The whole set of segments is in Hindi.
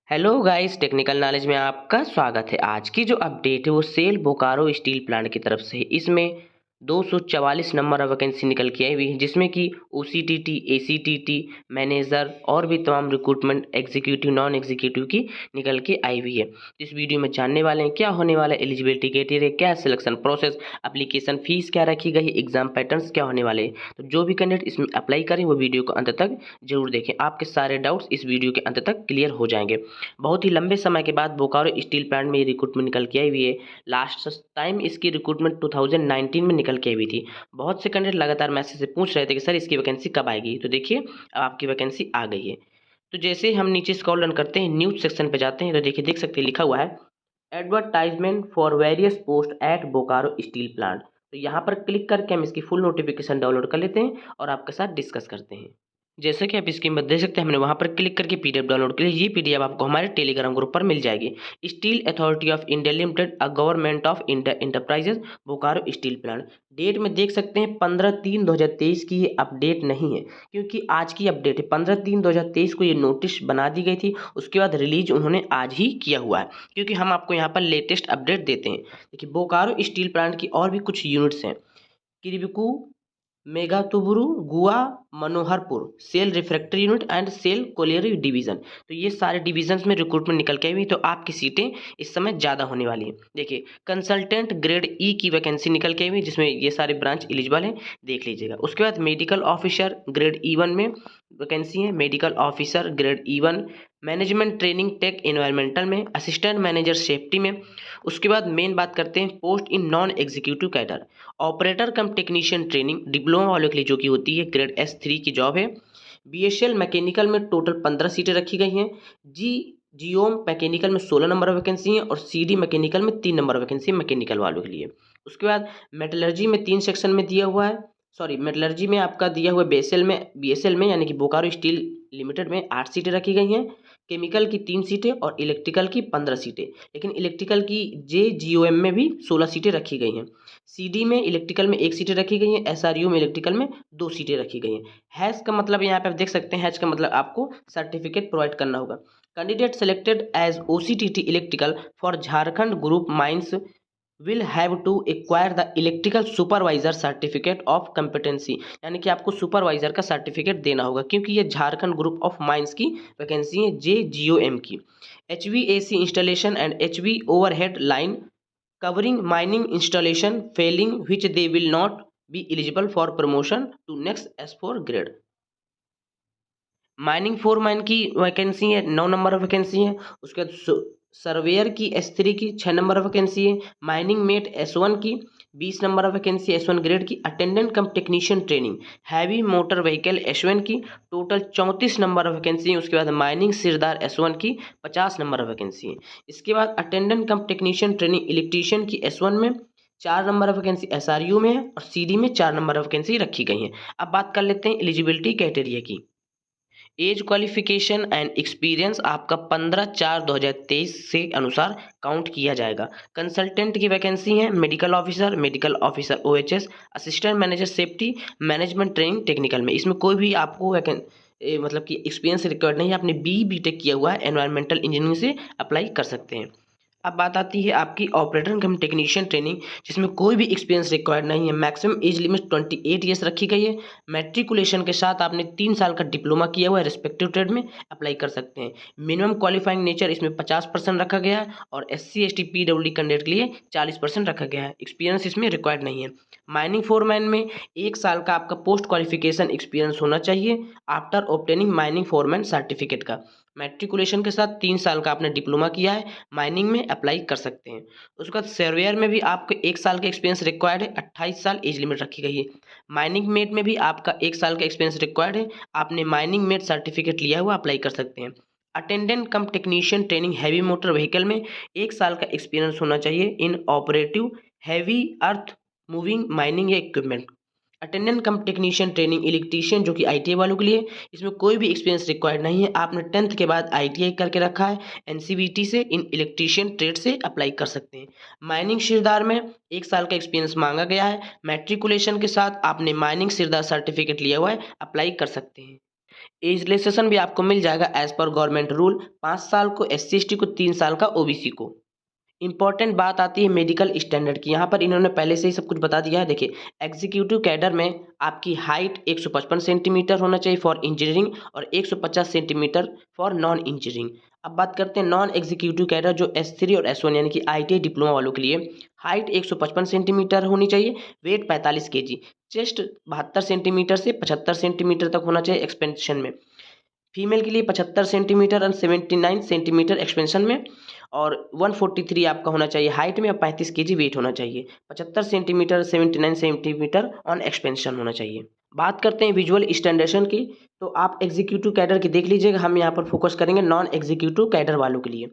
हेलो गाइस, टेक्निकल नॉलेज में आपका स्वागत है। आज की जो अपडेट है वो सेल बोकारो स्टील प्लांट की तरफ से है। इसमें 244 नंबर ऑफ वैकेंसी निकल के आई हुई है, जिसमें कि ओसीटीटी, एसीटीटी, मैनेजर और भी तमाम रिक्रूटमेंट एग्जीक्यूटिव, नॉन एग्जीक्यूटिव की निकल के आई हुई है। इस वीडियो में जानने वाले हैं क्या होने वाला है, एलिजिबिलिटी क्राइटेरिया क्या है, सिलेक्शन प्रोसेस, एप्लीकेशन फीस क्या रखी गई है, एग्जाम पैटर्न्स क्या होने वाले हैं। तो जो भी कैंडिडेट इसमें अप्लाई करें वो वीडियो को अंत तक जरूर देखें। आपके सारे डाउट्स इस वीडियो के अंत तक क्लियर हो जाएंगे। बहुत ही लंबे समय के बाद बोकारो स्टील प्लांट में ये रिक्रूटमेंट निकल के आई हुई है। लास्ट टाइम इसकी रिक्रूटमेंट 2019 में निकल के आई हुई थी। बहुत से कैंडिडेट लगातार मैसेज से पूछ रहे थे कि सर इसकी वैकेंसी कब आएगी। तो देखिए अब आपकी वैकेंसी आ गई है। तो जैसे हम नीचे स्क्रॉल डाउन करते हैं, न्यूज सेक्शन पे जाते हैं, तो देखिए देख सकते हैं लिखा हुआ है advertisement for various post at Bokaro steel plant. तो यहाँ पर क्लिक करके हम इसकी फुल नोटिफिकेशन डाउनलोड कर लेते हैं और आपके साथ डिस्कस करते हैं। जैसे कि आप स्क्रीन पर देख सकते हैं, हमने वहाँ पर क्लिक करके पीडीएफ डाउनलोड कर ली। ये पीडीएफ आपको हमारे टेलीग्राम ग्रुप पर मिल जाएगी। Steel authority of India limited, a government of India enterprises, Bokaro steel plant. Date में देख सकते हैं 15/3/2023 की ये अपडेट नहीं है, क्योंकि आज की अपडेट है। 15/3/2023 को ये नोटिस बना दी गई थी, उसके बाद रिलीज उन्होंने आज ही किया हुआ है, क्योंकि हम आपको यहाँ पर लेटेस्ट अपडेट देते हैं। देखिए बोकारो स्टील प्लांट की और भी कुछ यूनिट्स हैं। Kiriburu, Meghahatuburu, Gua, Manoharpur, SAIL refractory unit and SAIL colliery division. तो ये सारे डिवीजन्स में रिक्रूटमेंट निकल के आई हुई, तो आपकी सीटें इस समय ज़्यादा होने वाली हैं। देखिए कंसल्टेंट ग्रेड ई की वैकेंसी निकल के आई हुई, जिसमें ये सारे ब्रांच एलिजिबल हैं, देख लीजिएगा। उसके बाद मेडिकल ऑफिसर ग्रेड E1 में वैकेंसी है। Medical officer grade E1, management training tech environmental में, असिस्टेंट मैनेजर सेफ्टी में। उसके बाद मेन बात करते हैं post in non executive cadre, operator cum technician training diploma वालों के लिए जो कि होती है ग्रेड S3 की जॉब है। BSL मैकेनिकल में टोटल 15 सीटें रखी गई हैं। जियोम मैकेनिकल में 16 नंबर वैकेंसी है और CD मैकेनिकल में 3 नंबर वैकेंसी है मैकेनिकल वालों के लिए। उसके बाद मेटलर्जी में 3 सेक्शन में दिया हुआ है। सॉरी, मेटलर्जी में आपका दिया हुआ है BSL में यानी कि बोकारो स्टील लिमिटेड में 8 सीटें रखी गई हैं। केमिकल की 3 सीटें और इलेक्ट्रिकल की 15 सीटें। लेकिन इलेक्ट्रिकल की JGOM में भी 16 सीटें रखी गई हैं। CD में इलेक्ट्रिकल में 1 सीटें रखी गई हैं। SRU में इलेक्ट्रिकल में 2 सीटें रखी गई हैं। हैश का मतलब यहाँ पे आप देख सकते हैं, हैश का मतलब आपको सर्टिफिकेट प्रोवाइड करना होगा। Candidate selected as OCTT electrical for Jharkhand group mines will have to acquire the electrical supervisor certificate of competency. यानी कि आपको सुपरवाइजर का सर्टिफिकेट देना होगा, क्योंकि ये झारखंड ग्रुप ऑफ माइंस की वैकेंसी है, JGOM की। HVAC installation and HV overhead line covering mining installation failing which they will not be eligible for promotion to next S4 grade। Mining foreman की वैकेंसी है, 9 नंबर वैकेंसी है। उसके बाद सर्वेयर की S3 की 6 नंबर वैकेंसी है। माइनिंग मेट S1 की 20 नंबर वैकेंसी S1 ग्रेड की। Attendant cum technician training heavy motor vehicle S1 की टोटल 34 नंबर वैकेंसी है। उसके बाद माइनिंग सिरदार S1 की 50 नंबर वैकेंसी है। इसके बाद attendant cum technician training electrician की S1 में 4 नंबर वैकेंसी SRU में है और CD में 4 नंबर वैकेंसी रखी गई है। अब बात कर लेते हैं एलिजिबिलिटी क्राइटेरिया की। एज क्वालिफिकेशन एंड एक्सपीरियंस आपका 15/4/2023 से अनुसार काउंट किया जाएगा। कंसल्टेंट की वैकेंसी है medical officer OHS, assistant manager safety, management training technical में। इसमें कोई भी आपको मतलब कि एक्सपीरियंस रिक्वायर्ड नहीं है। आपने BTech किया हुआ है एनवायरमेंटल इंजीनियरिंग से अप्लाई कर सकते हैं। अब बात आती है आपकी ऑपरेटर कम टेक्नीशियन ट्रेनिंग, जिसमें कोई भी एक्सपीरियंस रिक्वायर्ड नहीं है। मैक्सिमम एज लिमिट 28 ईयर्स रखी गई है। मैट्रिकुलेशन के साथ आपने 3 साल का डिप्लोमा किया हुआ है, रिस्पेक्टिव ट्रेड में अप्लाई कर सकते हैं। मिनिमम क्वालिफाइंग नेचर इसमें 50% रखा गया है और SC ST PWD कैंडिडेट के लिए 40% रखा गया है। एक्सपीरियंस इसमें रिक्वायर्ड नहीं है। माइनिंग फोरमैन में 1 साल का आपका पोस्ट क्वालिफिकेशन एक्सपीरियंस होना चाहिए after obtaining mining foreman certificate का। मैट्रिकुलेशन के साथ 3 साल का आपने डिप्लोमा किया है, माइनिंग में अप्लाई कर सकते हैं। उसके बाद सर्वेयर में भी आपको 1 साल का एक्सपीरियंस रिक्वायर्ड है, 28 साल एज लिमिट रखी गई है। माइनिंग मेट में भी आपका 1 साल का एक्सपीरियंस रिक्वायर्ड है, आपने माइनिंग मेट सर्टिफिकेट लिया हुआ अप्लाई कर सकते हैं। Attendant cum technician training heavy motor vehicle में 1 साल का एक्सपीरियंस होना चाहिए in operative heavy earth moving mining या equipment. Attendant cum technician training electrician जो कि ITI वालों के लिए, इसमें कोई भी एक्सपीरियंस रिक्वायर्ड नहीं है। आपने 10th के बाद ITI करके रखा है NCVT से, इन इलेक्ट्रीशियन ट्रेड से अप्लाई कर सकते हैं। माइनिंग सिरदार में 1 साल का एक्सपीरियंस मांगा गया है। मैट्रिकुलेशन के साथ आपने माइनिंग सिरदार सर्टिफिकेट लिया हुआ है, अप्लाई कर सकते हैं। एज रिलैक्सेशन भी आपको मिल जाएगा एज पर गवर्नमेंट रूल, 5 साल को SC/ST को, 3 साल का OBC को। इंपॉर्टेंट बात आती है मेडिकल स्टैंडर्ड की। यहाँ पर इन्होंने पहले से ही सब कुछ बता दिया है। देखिए, एग्जीक्यूटिव कैडर में आपकी हाइट 155 सेंटीमीटर होना चाहिए फॉर इंजीनियरिंग और 150 सेंटीमीटर फॉर नॉन इंजीनियरिंग। अब बात करते हैं नॉन एग्जीक्यूटिव कैडर जो S3 और S1 यानी कि ITI डिप्लोमा वालों के लिए। हाइट 155 सेंटीमीटर होनी चाहिए, वेट 45 kg, चेस्ट 72 सेंटीमीटर से 75 सेंटीमीटर तक होना चाहिए एक्सपेंशन में। फीमेल के लिए 75 सेंटीमीटर और 79 सेंटीमीटर एक्सपेंशन में, और 143 आपका होना चाहिए हाइट में और 35 kg वेट होना चाहिए। 75 सेंटीमीटर 79 सेंटीमीटर ऑन एक्सपेंशन होना चाहिए। बात करते हैं विजुअल स्टैंडर्ड की, तो आप एग्जीक्यूटिव कैडर की देख लीजिएगा, हम यहाँ पर फोकस करेंगे नॉन एग्जीक्यूटिव कैडर वालों के लिए।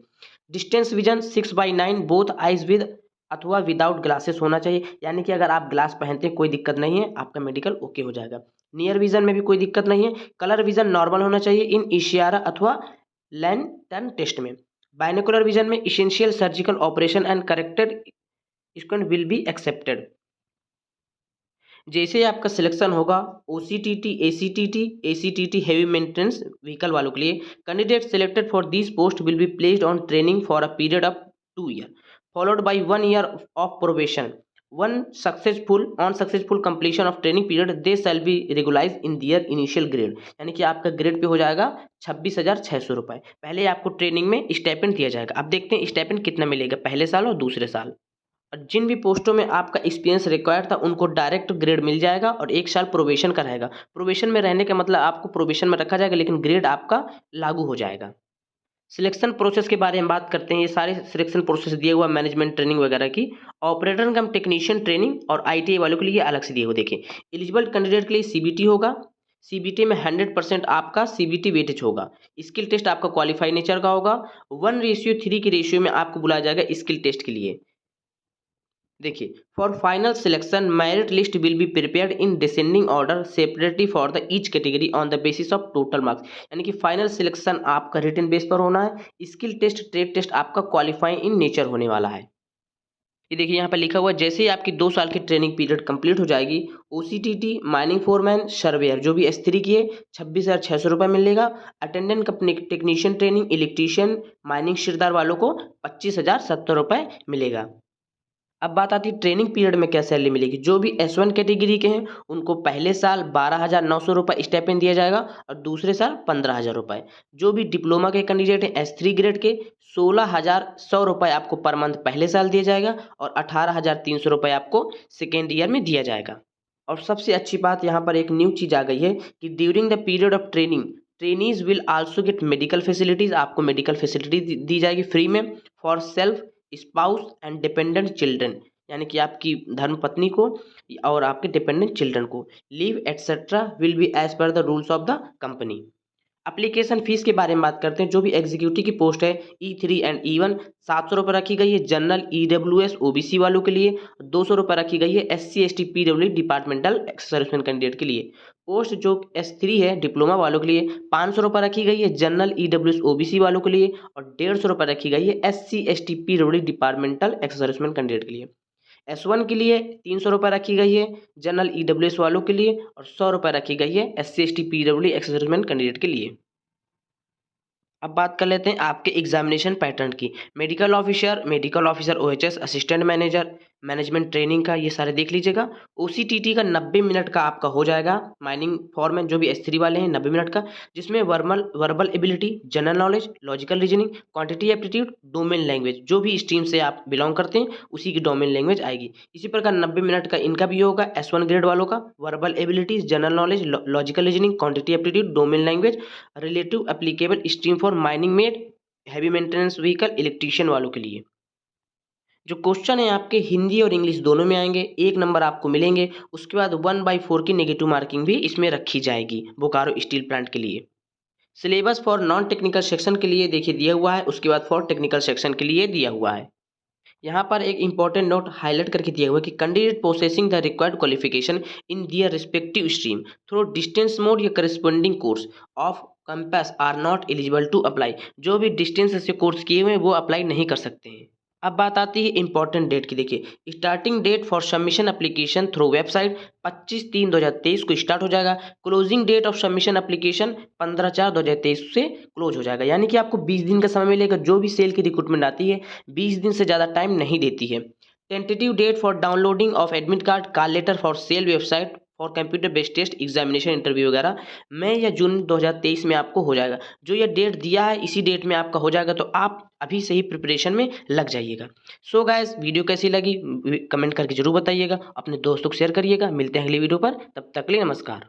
Distance vision 6/9 both eyes with अथवा विदाउट ग्लासेस होना चाहिए, यानी कि अगर आप ग्लास पहनते हैं कोई दिक्कत नहीं है, आपका मेडिकल ओके हो जाएगा। नियर विजन में भी कोई दिक्कत नहीं है। कलर विजन नॉर्मल होना चाहिए इन इशियारा अथवा लैंटर्न टेस्ट में। बाइनोकुलर विजन में essential surgical operation and corrected student will be accepted. जैसे आपका सिलेक्शन होगा OCTT, ACTT heavy maintenance vehicle वालों के लिए, candidate selected for this post will be placed on training for a period of 2 year followed by 1 year of probation. On successful completion of training period they shall be regularize in their initial grade, यानी कि आपका ग्रेड पे हो जाएगा 26,600 रुपये। पहले आपको ट्रेनिंग में स्टाइपेंड दिया जाएगा। अब देखते हैं स्टाइपेंड कितना मिलेगा पहले साल और दूसरे साल। और जिन भी पोस्टों में आपका एक्सपीरियंस रिक्वायर्ड था उनको डायरेक्ट ग्रेड मिल जाएगा और 1 साल प्रोबेशन का रहेगा। प्रोबेशन में रहने का मतलब आपको प्रोबेशन में रखा जाएगा लेकिन ग्रेड आपका लागू हो जाएगा। सिलेक्शन प्रोसेस के बारे में बात करते हैं। ये सारे सिलेक्शन प्रोसेस दिया हुआ मैनेजमेंट ट्रेनिंग वगैरह की। ऑपरेटर कम टेक्नीशियन ट्रेनिंग और ITI वालों के लिए अलग से दिए हुए। देखिए, एलिजिबल कैंडिडेट के लिए CBT होगा। CBT में 100% आपका CBT वेटेज होगा। स्किल टेस्ट आपका क्वालिफाई नेचर का होगा। 1:3 के रेशियो में आपको बुलाया जाएगा स्किल टेस्ट के लिए। देखिए, for final selection merit list will be prepared in descending order separately for the each category on the basis of total marks, यानी कि फाइनल सिलेक्शन आपका रिटन बेस पर होना है। स्किल टेस्ट ट्रेड टेस्ट आपका क्वालिफाई इन नेचर होने वाला है। ये देखिए यहाँ पर लिखा हुआ है, जैसे ही आपकी 2 साल की ट्रेनिंग पीरियड कंप्लीट हो जाएगी, OCTT माइनिंग फोरमैन सर्वेयर जो भी S3 की है 26,600 रुपये मिलेगा। Attendant technician training electrician mining शिरदार वालों को 25,070 रुपये मिलेगा। अब बात आती है ट्रेनिंग पीरियड में क्या सैलरी मिलेगी। जो भी S1 कैटेगरी के हैं उनको पहले साल 12,900 रुपये स्टाइपेंड दिया जाएगा और दूसरे साल 15,000 रुपये। जो भी डिप्लोमा के कैंडिडेट हैं S3 ग्रेड के 16,100 रुपये आपको पर मंथ पहले साल दिया जाएगा और 18,300 रुपये आपको सेकेंड ईयर में दिया जाएगा। और सबसे अच्छी बात यहाँ पर एक न्यू चीज़ आ गई है कि during the period of training trainees will also get medical facilities. आपको मेडिकल फैसिलिटी दी जाएगी फ्री में for self spouse and dependent children, यानी कि आपकी धर्मपत्नी को और आपके डिपेंडेंट चिल्ड्रन को। Leave etcetera will be as per the rules of the company. Application fees के बारे में बात करते हैं। जो भी एग्जीक्यूटिव की पोस्ट है E3 एंड E1 700 रुपये रखी गई है। जनरल EWS OBC वालों के लिए 200 रुपये रखी गई है। SC/ST PW departmental serviceman candidate के लिए। पोस्ट जो S3 है डिप्लोमा वालों के लिए 500 रुपये रखी गई है। जनरल EWS OBC वालों के लिए और 150 रुपये रखी गई है SC/ST PW departmental serviceman candidate के लिए। S1 के लिए 300 रुपये रखी गई है जनरल EWS वालों के लिए और 100 रुपये रखी गई है SC/ST PW एक्स-सर्विसमैन कैंडिडेट के लिए। अब बात कर लेते हैं आपके एग्जामिनेशन पैटर्न की। Medical officer OHS assistant manager management training का ये सारे देख लीजिएगा। OCTT का 90 मिनट का आपका हो जाएगा। माइनिंग फॉरमैन जो भी S3 वाले हैं 90 मिनट का, जिसमें verbal ability, general knowledge, logical reasoning, quantity aptitude, domain language, जो भी स्ट्रीम से आप बिलोंग करते हैं उसी की डोमेन लैंग्वेज आएगी। इसी प्रकार 90 मिनट का इनका भी होगा S1 ग्रेड वालों का। Verbal abilities, general knowledge, logical reasoning, quantity aptitude, domain language, relative applicable stream for mining made, heavy maintenance vehicle, electrician वालों के लिए। जो क्वेश्चन है आपके हिंदी और इंग्लिश दोनों में आएंगे। 1 नंबर आपको मिलेंगे। उसके बाद 1/4 की नेगेटिव मार्किंग भी इसमें रखी जाएगी बोकारो स्टील प्लांट के लिए। Syllabus for non technical section के लिए देखिए दिया हुआ है। उसके बाद फॉर टेक्निकल सेक्शन के लिए दिया हुआ है। यहाँ पर एक इंपॉर्टेंट नोट हाईलाइट करके दिया हुआ है कि candidate processing the required qualification in their respective stream through distance mode या corresponding course off campus are not eligible to apply. जो भी डिस्टेंस से कोर्स किए हुए हैं वो अप्लाई नहीं कर सकते हैं। अब बात आती है इंपॉर्टेंट डेट की। देखिए starting date for submission application through website 25/3/2023 को स्टार्ट हो जाएगा। Closing date of submission application 15/4/2023 से क्लोज हो जाएगा। यानी कि आपको 20 दिन का समय मिलेगा। जो भी सेल की रिक्रूटमेंट आती है 20 दिन से ज़्यादा टाइम नहीं देती है। Tentative date for downloading of admit card call letter for SAIL website for computer based test examination interview वगैरह मई या जून 2023 में आपको हो जाएगा। जो ये डेट दिया है इसी डेट में आपका हो जाएगा, तो आप अभी से ही प्रिपरेशन में लग जाइएगा। सो गाइस, वीडियो कैसी लगी कमेंट करके जरूर बताइएगा, अपने दोस्तों को शेयर करिएगा। मिलते हैं अगली वीडियो पर, तब तक के लिए नमस्कार।